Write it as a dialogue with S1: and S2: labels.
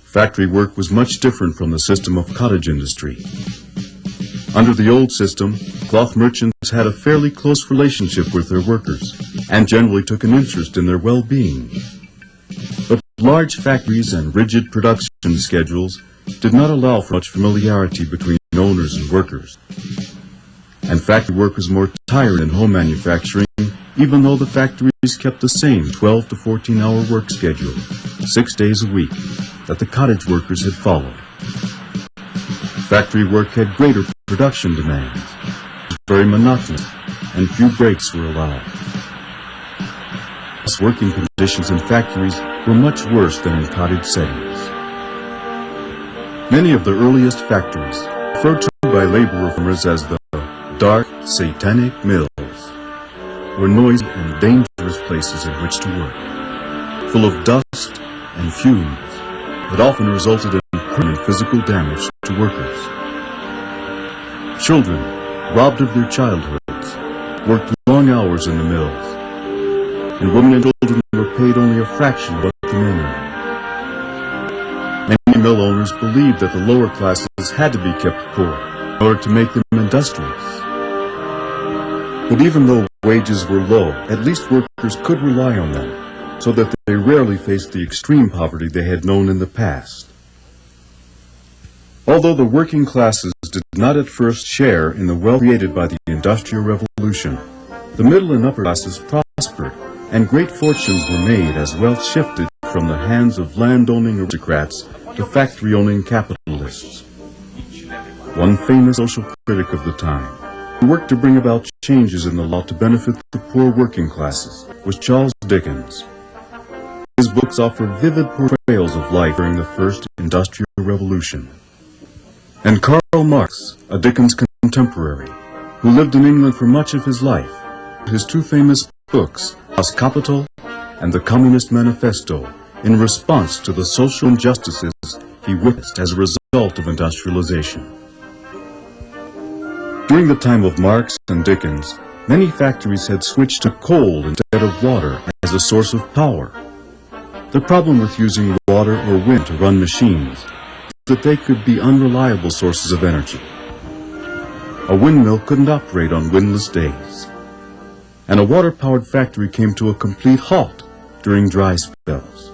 S1: Factory work was much different from the system of cottage industry. Under the old system, cloth merchants had a fairly close relationship with their workers and generally took an interest in their well-being. But large factories and rigid production schedules did not allow for much familiarity between owners and workers. And factory work was more tiring than home manufacturing, even though the factories kept the same 12 to 14-hour work schedule, 6 days a week, that the cottage workers had followed. Factory work had greater production demands, very monotonous, and few breaks were allowed. Working conditions in factories were much worse than in cottage settings. Many of the earliest factories, referred to by labor reformers as the dark, satanic mills, were noisy and dangerous places in which to work, full of dust and fumes that often resulted in permanent physical damage to workers. Children, robbed of their childhoods, worked long hours in the mills, and women and children were paid only a fraction of what the men earned. Many mill owners believed that the lower classes had to be kept poor in order to make them industrious. But even though wages were low, at least workers could rely on them, so that they rarely faced the extreme poverty they had known in the past. Although the working classes did not at first share in the wealth created by the Industrial Revolution, the middle and upper classes prospered, and great fortunes were made as wealth shifted from the hands of land-owning aristocrats to factory-owning capitalists. One famous social critic of the time, who worked to bring about changes in the law to benefit the poor working classes, was Charles Dickens. His books offer vivid portrayals of life during the first Industrial Revolution. And Karl Marx, a Dickens contemporary, who lived in England for much of his life, his two famous books, Das Kapital and the Communist Manifesto, in response to the social injustices he witnessed as a result of industrialization. During the time of Marx and Dickens, many factories had switched to coal instead of water as a source of power. The problem with using water or wind to run machines is that they could be unreliable sources of energy. A windmill couldn't operate on windless days, and a water-powered factory came to a complete halt during dry spells.